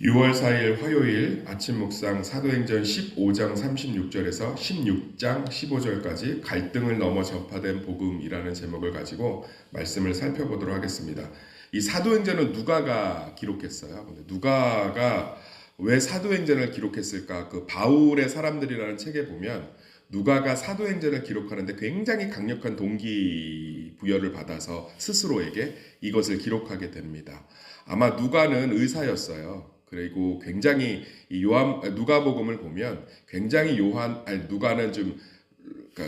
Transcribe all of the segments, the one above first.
6월 4일 화요일 아침 묵상 사도행전 15장 36절에서 16장 15절까지 갈등을 넘어 전파된 복음이라는 제목을 가지고 말씀을 살펴보도록 하겠습니다. 이 사도행전은 누가가 기록했어요. 근데 누가가 왜 사도행전을 기록했을까? 그 바울의 사람들이라는 책에 보면 누가가 사도행전을 기록하는데 굉장히 강력한 동기부여를 받아서 스스로에게 이것을 기록하게 됩니다. 아마 누가는 의사였어요. 그리고 굉장히 누가복음을 보면 굉장히 누가는 좀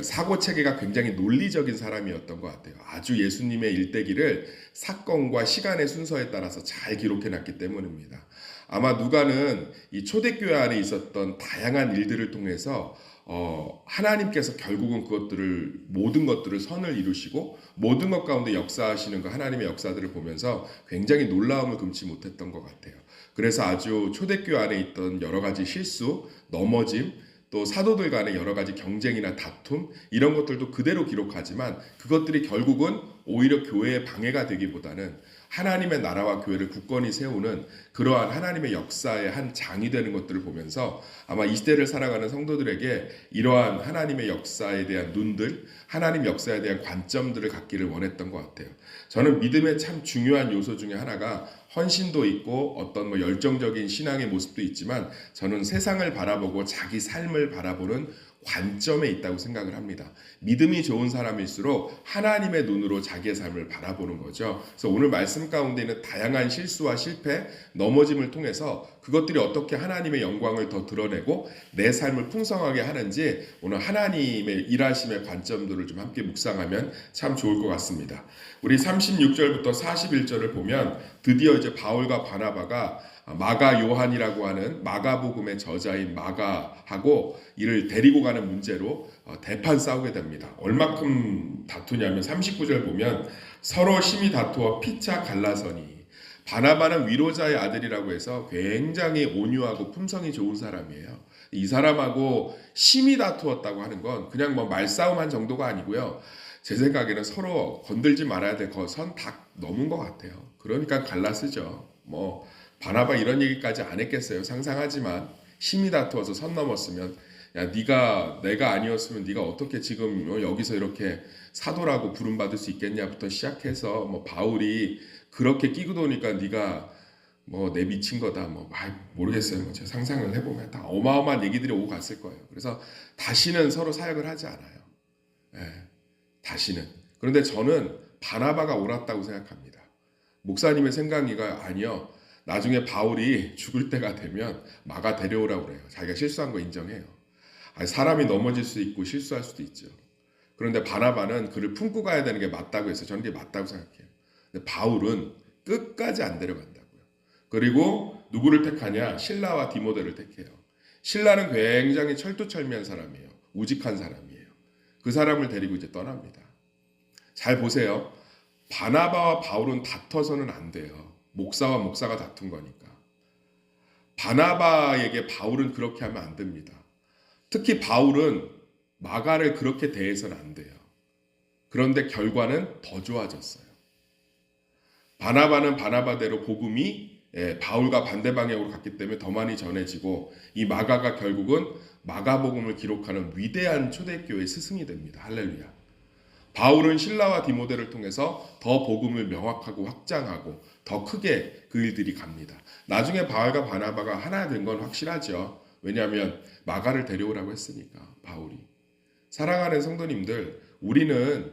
사고 체계가 굉장히 논리적인 사람이었던 것 같아요. 아주 예수님의 일대기를 사건과 시간의 순서에 따라서 잘 기록해 놨기 때문입니다. 아마 누가는 이 초대교회 안에 있었던 다양한 일들을 통해서 하나님께서 결국은 모든 것들을 선을 이루시고 모든 것 가운데 역사하시는 그 하나님의 역사들을 보면서 굉장히 놀라움을 금치 못했던 것 같아요. 그래서 아주 초대교회 안에 있던 여러 가지 실수, 넘어짐, 또 사도들 간의 여러 가지 경쟁이나 다툼 이런 것들도 그대로 기록하지만 그것들이 결국은 오히려 교회의 방해가 되기보다는 하나님의 나라와 교회를 굳건히 세우는 그러한 하나님의 역사의 한 장이 되는 것들을 보면서 아마 이 시대를 살아가는 성도들에게 이러한 하나님의 역사에 대한 눈들, 하나님 역사에 대한 관점들을 갖기를 원했던 것 같아요. 저는 믿음의 참 중요한 요소 중에 하나가 헌신도 있고 어떤 열정적인 신앙의 모습도 있지만 저는 세상을 바라보고 자기 삶을 바라보는 관점에 있다고 생각을 합니다. 믿음이 좋은 사람일수록 하나님의 눈으로 자기의 삶을 바라보는 거죠. 그래서 오늘 말씀 가운데 있는 다양한 실수와 실패, 넘어짐을 통해서 그것들이 어떻게 하나님의 영광을 더 드러내고 내 삶을 풍성하게 하는지 오늘 하나님의 일하심의 관점들을 좀 함께 묵상하면 참 좋을 것 같습니다. 우리 36절부터 41절을 보면 드디어 이제 바울과 바나바가 마가 요한이라고 하는 마가복음의 저자인 마가하고 이를 데리고 가는 문제로 대판 싸우게 됩니다. 얼마큼 다투냐면 39절 보면 서로 심히 다투어 피차 갈라서니 바나바는 위로자의 아들이라고 해서 굉장히 온유하고 품성이 좋은 사람이에요. 이 사람하고 심히 다투었다고 하는 건 그냥 말싸움한 정도가 아니고요. 제 생각에는 서로 건들지 말아야 될 거 선 다 넘은 것 같아요. 그러니까 갈라쓰죠. 바나바 이런 얘기까지 안 했겠어요. 상상하지만 심히 다투어서 선 넘었으면 야 내가 아니었으면 네가 어떻게 지금 여기서 이렇게 사도라고 부름받을 수 있겠냐부터 시작해서 바울이 그렇게 끼고 도니까 네가 내 미친 거다 모르겠어요. 제가 상상을 해보면 다 어마어마한 얘기들이 오고 갔을 거예요. 그래서 다시는 서로 사역을 하지 않아요. 다시는. 그런데 저는 바나바가 옳았다고 생각합니다. 목사님의 생각이가 아니요. 나중에 바울이 죽을 때가 되면 마가 데려오라고 그래요. 자기가 실수한 거 인정해요. 사람이 넘어질 수 있고 실수할 수도 있죠. 그런데 바나바는 그를 품고 가야 되는 게 맞다고 해서 저는 그게 맞다고 생각해요. 근데 바울은 끝까지 안 데려간다고요. 그리고 누구를 택하냐? 실라와 디모데를 택해요. 실라는 굉장히 철두철미한 사람이에요. 우직한 사람이에요. 그 사람을 데리고 이제 떠납니다. 잘 보세요. 바나바와 바울은 다퉈서는 안 돼요. 목사와 목사가 다툰 거니까. 바나바에게 바울은 그렇게 하면 안 됩니다. 특히 바울은 마가를 그렇게 대해서는 안 돼요. 그런데 결과는 더 좋아졌어요. 바나바는 바나바대로 복음이 바울과 반대 방향으로 갔기 때문에 더 많이 전해지고 이 마가가 결국은 마가복음을 기록하는 위대한 초대교회 스승이 됩니다. 할렐루야. 바울은 실라와 디모데를 통해서 더 복음을 명확하고 확장하고 더 크게 그 일들이 갑니다. 나중에 바울과 바나바가 하나 된 건 확실하죠. 왜냐하면 마가를 데려오라고 했으니까 바울이. 사랑하는 성도님들, 우리는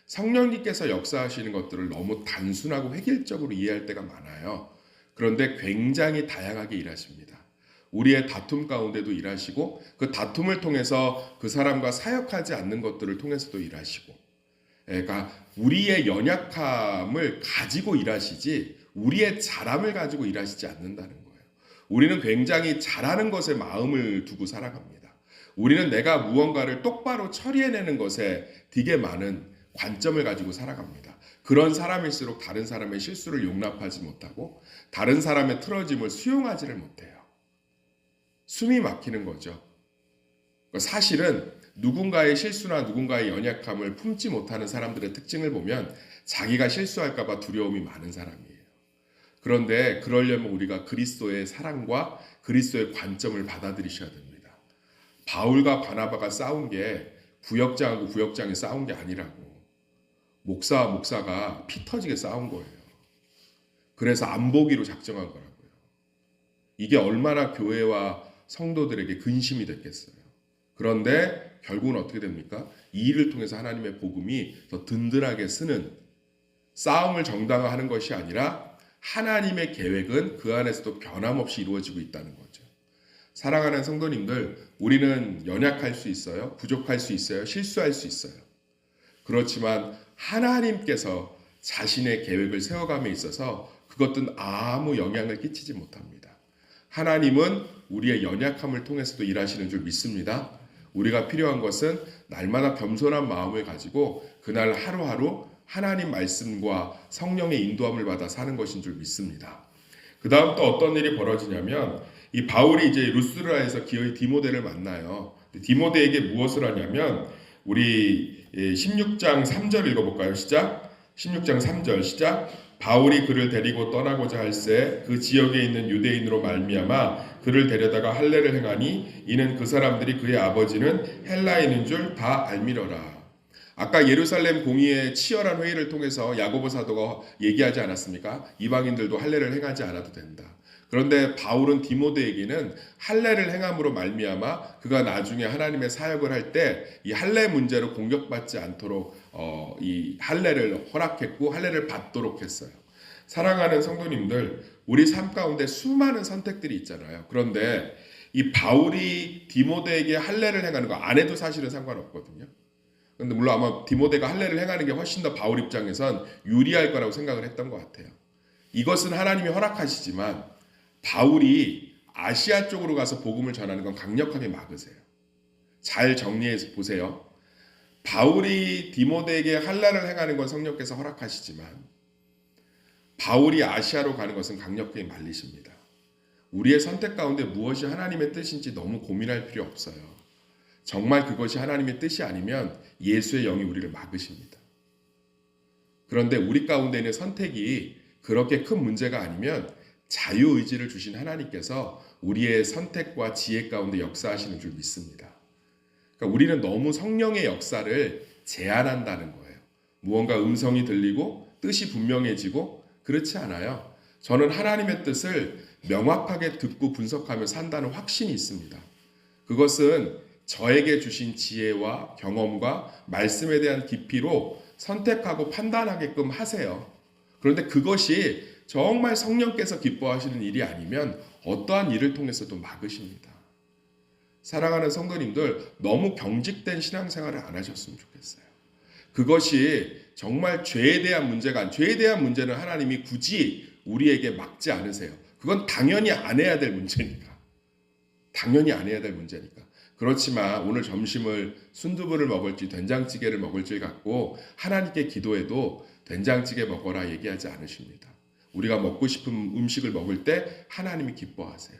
성령님께서 역사하시는 것들을 너무 단순하고 획일적으로 이해할 때가 많아요. 그런데 굉장히 다양하게 일하십니다. 우리의 다툼 가운데도 일하시고 그 다툼을 통해서 그 사람과 사역하지 않는 것들을 통해서도 일하시고 그러니까 우리의 연약함을 가지고 일하시지 우리의 잘함을 가지고 일하시지 않는다는 거예요. 우리는 굉장히 잘하는 것에 마음을 두고 살아갑니다. 우리는 내가 무언가를 똑바로 처리해내는 것에 되게 많은 관점을 가지고 살아갑니다. 그런 사람일수록 다른 사람의 실수를 용납하지 못하고 다른 사람의 틀어짐을 수용하지를 못해요. 숨이 막히는 거죠. 사실은 누군가의 실수나 누군가의 연약함을 품지 못하는 사람들의 특징을 보면 자기가 실수할까 봐 두려움이 많은 사람이에요. 그런데 그러려면 우리가 그리스도의 사랑과 그리스도의 관점을 받아들이셔야 됩니다. 바울과 바나바가 싸운 게 구역장하고 구역장이 싸운 게 아니라고. 목사와 목사가 피 터지게 싸운 거예요. 그래서 안 보기로 작정한 거라고요. 이게 얼마나 교회와 성도들에게 근심이 됐겠어요. 그런데 결국은 어떻게 됩니까? 이 일을 통해서 하나님의 복음이 더 든든하게 쓰는, 싸움을 정당화하는 것이 아니라 하나님의 계획은 그 안에서도 변함없이 이루어지고 있다는 거죠. 사랑하는 성도님들, 우리는 연약할 수 있어요. 부족할 수 있어요. 실수할 수 있어요. 그렇지만 하나님께서 자신의 계획을 세워감에 있어서 그것은 아무 영향을 끼치지 못합니다. 하나님은 우리의 연약함을 통해서도 일하시는 줄 믿습니다. 우리가 필요한 것은 날마다 겸손한 마음을 가지고 그날 하루하루 하나님 말씀과 성령의 인도함을 받아 사는 것인 줄 믿습니다. 그 다음 또 어떤 일이 벌어지냐면 이 바울이 이제 루스드라에서 기어이 디모데를 만나요. 디모데에게 무엇을 하냐면 우리 16장 3절 읽어볼까요? 시작. 16장 3절 시작. 바울이 그를 데리고 떠나고자 할새 그 지역에 있는 유대인으로 말미암아 그를 데려다가 할례를 행하니 이는 그 사람들이 그의 아버지는 헬라인인 줄 다 알미러라. 아까 예루살렘 공의의 치열한 회의를 통해서 야고보 사도가 얘기하지 않았습니까? 이방인들도 할례를 행하지 않아도 된다. 그런데 바울은 디모데에게는 할례를 행함으로 말미암아 그가 나중에 하나님의 사역을 할 때 이 할례 문제로 공격받지 않도록 이 할례를 허락했고 할례를 받도록 했어요. 사랑하는 성도님들, 우리 삶 가운데 수많은 선택들이 있잖아요. 그런데 이 바울이 디모데에게 할례를 행하는 거 안 해도 사실은 상관없거든요. 근데 물론 아마 디모데가 할례를 행하는 게 훨씬 더 바울 입장에선 유리할 거라고 생각을 했던 것 같아요. 이것은 하나님이 허락하시지만 바울이 아시아 쪽으로 가서 복음을 전하는 건 강력하게 막으세요. 잘 정리해서 보세요. 바울이 디모데에게 할례를 행하는 건 성령께서 허락하시지만 바울이 아시아로 가는 것은 강력하게 말리십니다. 우리의 선택 가운데 무엇이 하나님의 뜻인지 너무 고민할 필요 없어요. 정말 그것이 하나님의 뜻이 아니면 예수의 영이 우리를 막으십니다. 그런데 우리 가운데 있는 선택이 그렇게 큰 문제가 아니면 자유의지를 주신 하나님께서 우리의 선택과 지혜 가운데 역사하시는 줄 믿습니다. 그러니까 우리는 너무 성령의 역사를 제한한다는 거예요. 무언가 음성이 들리고 뜻이 분명해지고 그렇지 않아요. 저는 하나님의 뜻을 명확하게 듣고 분석하며 산다는 확신이 있습니다. 그것은 저에게 주신 지혜와 경험과 말씀에 대한 깊이로 선택하고 판단하게끔 하세요. 그런데 그것이 정말 성령께서 기뻐하시는 일이 아니면 어떠한 일을 통해서도 막으십니다. 사랑하는 성도님들, 너무 경직된 신앙생활을 안 하셨으면 좋겠어요. 그것이 정말 죄에 대한 문제가, 죄에 대한 문제는 하나님이 굳이 우리에게 막지 않으세요. 그건 당연히 안 해야 될 문제니까. 당연히 안 해야 될 문제니까. 그렇지만 오늘 점심을 순두부를 먹을지 된장찌개를 먹을지 갖고 하나님께 기도해도 된장찌개 먹어라 얘기하지 않으십니다. 우리가 먹고 싶은 음식을 먹을 때 하나님이 기뻐하세요.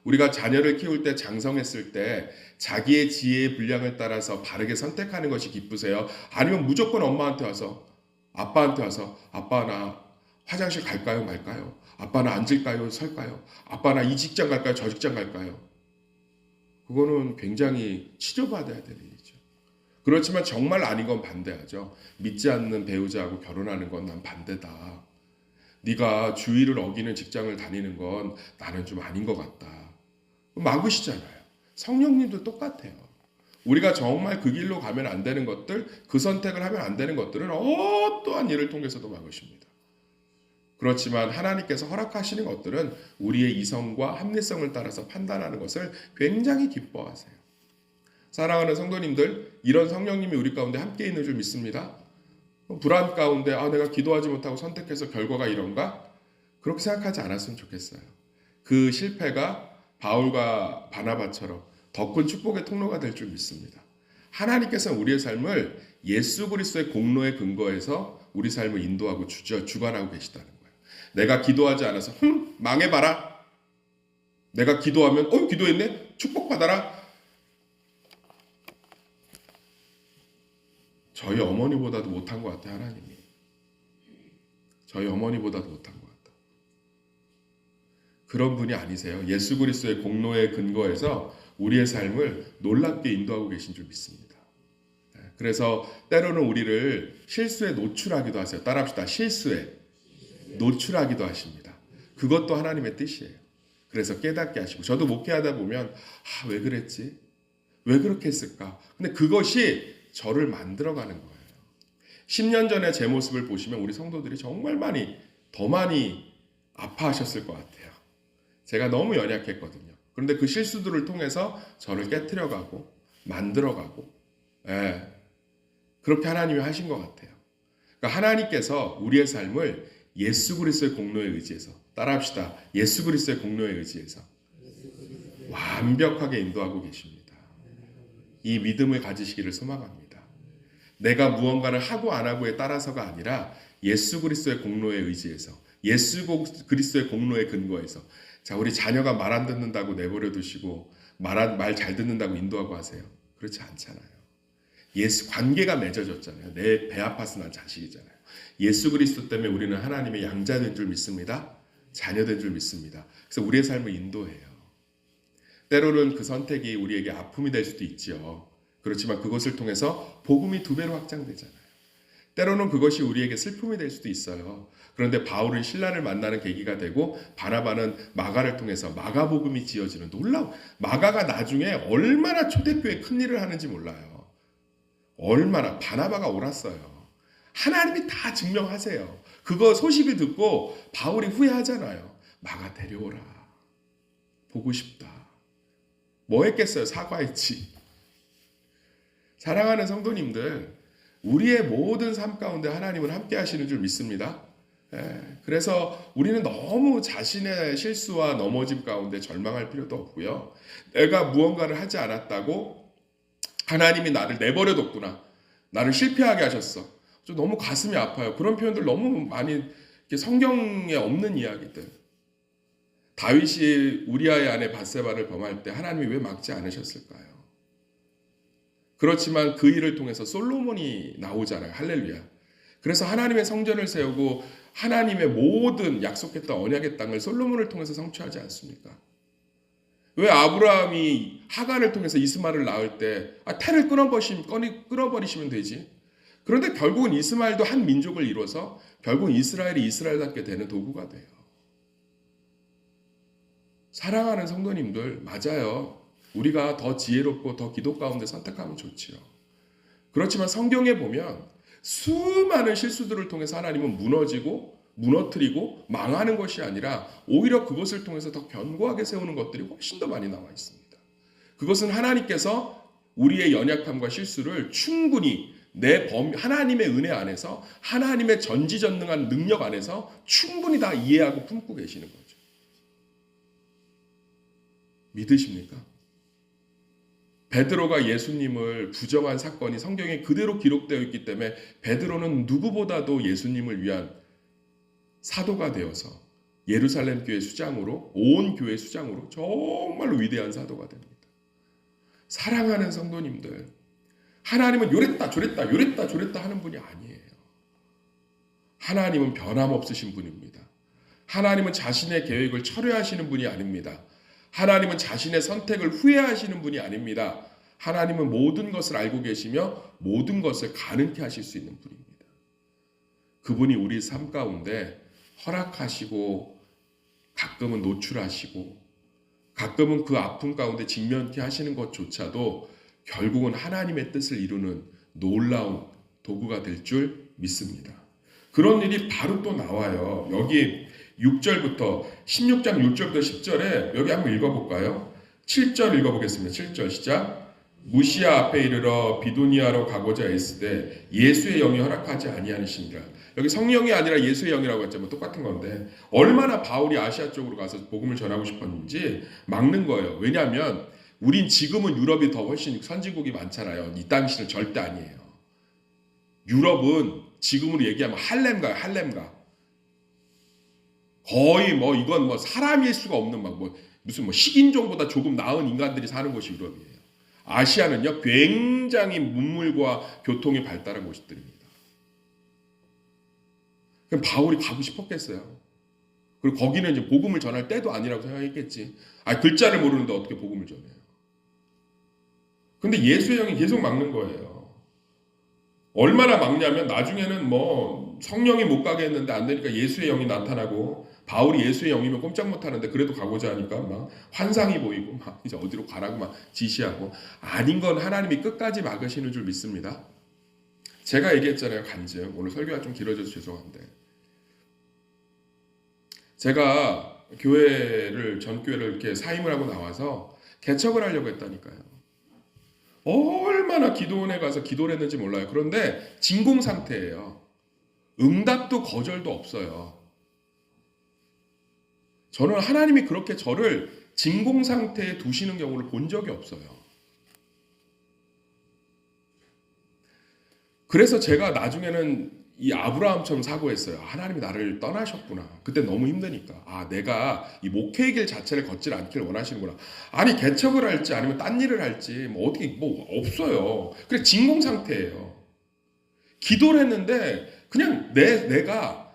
우리가 자녀를 키울 때 장성했을 때 자기의 지혜의 분량을 따라서 바르게 선택하는 것이 기쁘세요? 아니면 무조건 엄마한테 와서 아빠한테 와서 아빠 나 화장실 갈까요 말까요? 아빠 나 앉을까요 설까요? 아빠 나 이 직장 갈까요 저 직장 갈까요? 그거는 굉장히 치료받아야 될 일이죠. 그렇지만 정말 아닌 건 반대하죠. 믿지 않는 배우자하고 결혼하는 건 난 반대다. 네가 주의를 어기는 직장을 다니는 건 나는 좀 아닌 것 같다. 막으시잖아요. 성령님도 똑같아요. 우리가 정말 그 길로 가면 안 되는 것들, 그 선택을 하면 안 되는 것들은 어떠한 일을 통해서도 막으십니다. 그렇지만 하나님께서 허락하시는 것들은 우리의 이성과 합리성을 따라서 판단하는 것을 굉장히 기뻐하세요. 사랑하는 성도님들, 이런 성령님이 우리 가운데 함께 있는 줄 믿습니다. 불안 가운데 내가 기도하지 못하고 선택해서 결과가 이런가? 그렇게 생각하지 않았으면 좋겠어요. 그 실패가 바울과 바나바처럼 더 큰 축복의 통로가 될 줄 믿습니다. 하나님께서는 우리의 삶을 예수 그리스도의 공로에 근거해서 우리 삶을 인도하고 주관하고 계시다는 거예요. 내가 기도하지 않아서 망해봐라. 내가 기도하면 기도했네? 축복받아라. 저희 어머니보다도 못한 것 같아요. 하나님이. 저희 어머니보다도 못한 것 같아요. 그런 분이 아니세요. 예수 그리스도의 공로에 근거해서 우리의 삶을 놀랍게 인도하고 계신 줄 믿습니다. 그래서 때로는 우리를 실수에 노출하기도 하세요. 따라합시다. 실수에 노출하기도 하십니다. 그것도 하나님의 뜻이에요. 그래서 깨닫게 하시고, 저도 목회하다 보면 왜 그랬지? 왜 그렇게 했을까? 근데 그것이 저를 만들어가는 거예요. 10년 전에 제 모습을 보시면 우리 성도들이 정말 더 많이 아파하셨을 것 같아요. 제가 너무 연약했거든요. 그런데 그 실수들을 통해서 저를 깨트려가고 만들어가고, 그렇게 하나님이 하신 것 같아요. 그러니까 하나님께서 우리의 삶을 예수 그리스도의 공로에 의지해서, 따라합시다. 예수 그리스도의 공로에 의지해서 완벽하게 인도하고 계십니다. 이 믿음을 가지시기를 소망합니다. 내가 무언가를 하고 안 하고에 따라서가 아니라 예수 그리스도의 공로에 의지해서, 예수 그리스도의 공로에 근거해서. 자, 우리 자녀가 말 안 듣는다고 내버려 두시고 말 잘 듣는다고 인도하고 하세요. 그렇지 않잖아요. 예수 관계가 맺어졌잖아요. 내 배 아파서 난 자식이잖아요. 예수 그리스도 때문에 우리는 하나님의 양자된 줄 믿습니다. 자녀된 줄 믿습니다. 그래서 우리의 삶을 인도해요. 때로는 그 선택이 우리에게 아픔이 될 수도 있지요. 그렇지만 그것을 통해서 복음이 2배로 확장되잖아요. 때로는 그것이 우리에게 슬픔이 될 수도 있어요. 그런데 바울은 신라를 만나는 계기가 되고, 바나바는 마가를 통해서 마가복음이 지어지는 놀라운, 마가가 나중에 얼마나 초대교회 큰 일을 하는지 몰라요. 얼마나 바나바가 옳았어요. 하나님이 다 증명하세요. 그거 소식을 듣고 바울이 후회하잖아요. 마가 데려오라. 보고 싶다. 뭐 했겠어요? 사과했지. 사랑하는 성도님들, 우리의 모든 삶 가운데 하나님은 함께 하시는 줄 믿습니다. 그래서 우리는 너무 자신의 실수와 넘어짐 가운데 절망할 필요도 없고요. 내가 무언가를 하지 않았다고 하나님이 나를 내버려뒀구나, 나를 실패하게 하셨어, 좀 너무 가슴이 아파요. 그런 표현들 너무 많이 성경에 없는 이야기들. 다윗이 우리아의 아내 밧세바를 범할 때 하나님이 왜 막지 않으셨을까요? 그렇지만 그 일을 통해서 솔로몬이 나오잖아요. 할렐루야. 그래서 하나님의 성전을 세우고 하나님의 모든 약속했던 언약의 땅을 솔로몬을 통해서 성취하지 않습니까? 왜 아브라함이 하간을 통해서 이스마엘을 낳을 때 태를 끊어버리시면 되지? 그런데 결국은 이스마엘도 한 민족을 이뤄서 결국 이스라엘이 이스라엘답게 되는 도구가 돼요. 사랑하는 성도님들, 맞아요. 우리가 더 지혜롭고 더 기도 가운데 선택하면 좋지요. 그렇지만 성경에 보면 수많은 실수들을 통해서 하나님은 무너뜨리고 망하는 것이 아니라 오히려 그것을 통해서 더 견고하게 세우는 것들이 훨씬 더 많이 나와 있습니다. 그것은 하나님께서 우리의 연약함과 실수를 충분히 하나님의 은혜 안에서, 하나님의 전지전능한 능력 안에서 충분히 다 이해하고 품고 계시는 거죠. 믿으십니까? 베드로가 예수님을 부정한 사건이 성경에 그대로 기록되어 있기 때문에 베드로는 누구보다도 예수님을 위한 사도가 되어서 예루살렘 교회 수장으로, 온 교회 수장으로 정말로 위대한 사도가 됩니다. 사랑하는 성도님들, 하나님은 요랬다 저랬다 하는 분이 아니에요. 하나님은 변함없으신 분입니다. 하나님은 자신의 계획을 철회하시는 분이 아닙니다. 하나님은 자신의 선택을 후회하시는 분이 아닙니다. 하나님은 모든 것을 알고 계시며 모든 것을 가능케 하실 수 있는 분입니다. 그분이 우리 삶 가운데 허락하시고 가끔은 노출하시고 가끔은 그 아픔 가운데 직면케 하시는 것조차도 결국은 하나님의 뜻을 이루는 놀라운 도구가 될 줄 믿습니다. 그런 일이 바로 또 나와요. 여기 6절부터 16장 6절부터 10절에 여기 한번 읽어볼까요? 7절 읽어보겠습니다. 7절 시작. 무시아 앞에 이르러 비도니아로 가고자 애쓰되 예수의 영이 허락하지 아니하시니라. 여기 성령이 아니라 예수의 영이라고 했지만 똑같은 건데 얼마나 바울이 아시아 쪽으로 가서 복음을 전하고 싶었는지 막는 거예요. 왜냐하면 우린 지금은 유럽이 더 훨씬 선진국이 많잖아요. 이 당시는 절대 아니에요. 유럽은 지금으로 얘기하면 할렘가요. 할렘가. 거의 이건 사람일 수가 없는 무슨 식인종보다 조금 나은 인간들이 사는 곳이 유럽이에요. 아시아는요 굉장히 문물과 교통이 발달한 곳들입니다. 그럼 바울이 가고 싶었겠어요. 그리고 거기는 이제 복음을 전할 때도 아니라고 생각했겠지. 아, 글자를 모르는데 어떻게 복음을 전해요? 근데 예수의 영이 계속 막는 거예요. 얼마나 막냐면 나중에는 뭐 성령이 못 가게 했는데 안 되니까 예수의 영이 나타나고, 바울이 예수의 영이면 꼼짝 못 하는데 그래도 가고자 하니까 막 환상이 보이고 막 이제 어디로 가라고 막 지시하고, 아닌 건 하나님이 끝까지 막으시는 줄 믿습니다. 제가 얘기했잖아요, 간증. 오늘 설교가 좀 길어져서 죄송한데, 제가 전 교회를 이렇게 사임을 하고 나와서 개척을 하려고 했다니까요. 얼마나 기도원에 가서 기도를 했는지 몰라요. 그런데 진공 상태예요. 응답도 거절도 없어요. 저는 하나님이 그렇게 저를 진공 상태에 두시는 경우를 본 적이 없어요. 그래서 제가 나중에는 이 아브라함처럼 사고했어요. 하나님이 나를 떠나셨구나. 그때 너무 힘드니까. 아, 내가 이 목회의 길 자체를 걷질 않길 원하시는구나. 아니, 개척을 할지 아니면 딴 일을 할지 뭐 어떻게 뭐 없어요. 그래, 진공 상태예요. 기도를 했는데 그냥 내가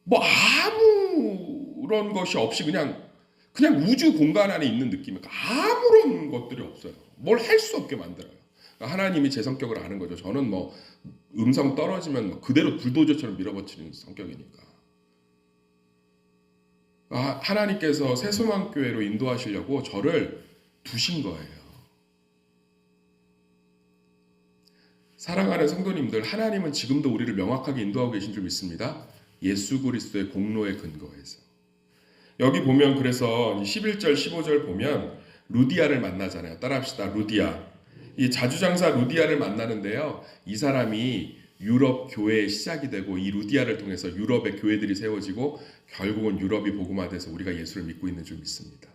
뭐 아무런 것이 없이 그냥 우주 공간 안에 있는 느낌이니까 아무런 것들이 없어요. 뭘 할 수 없게 만들어요. 그러니까 하나님이 제 성격을 아는 거죠. 저는 뭐 음성 떨어지면 뭐 그대로 불도저처럼 밀어버리는 성격이니까. 하나님께서 새소망교회로 인도하시려고 저를 두신 거예요. 사랑하는 성도님들, 하나님은 지금도 우리를 명확하게 인도하고 계신 줄 믿습니다. 예수 그리스도의 공로에 근거해서. 여기 보면 그래서 11절 15절 보면 루디아를 만나잖아요. 따라합시다. 루디아. 이 자주장사 루디아를 만나는데요. 이 사람이 유럽 교회의 시작이 되고, 이 루디아를 통해서 유럽의 교회들이 세워지고 결국은 유럽이 복음화돼서 우리가 예수를 믿고 있는 줄 믿습니다.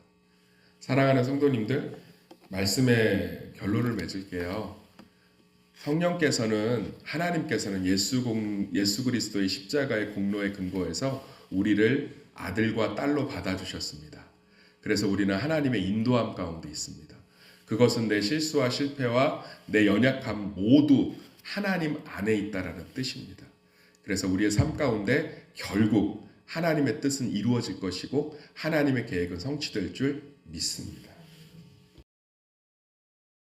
사랑하는 성도님들, 말씀의 결론을 맺을게요. 하나님께서는 예수 그리스도의 십자가의 공로에 근거해서 우리를 아들과 딸로 받아주셨습니다. 그래서 우리는 하나님의 인도함 가운데 있습니다. 그것은 내 실수와 실패와 내 연약함 모두 하나님 안에 있다라는 뜻입니다. 그래서 우리의 삶 가운데 결국 하나님의 뜻은 이루어질 것이고 하나님의 계획은 성취될 줄 믿습니다.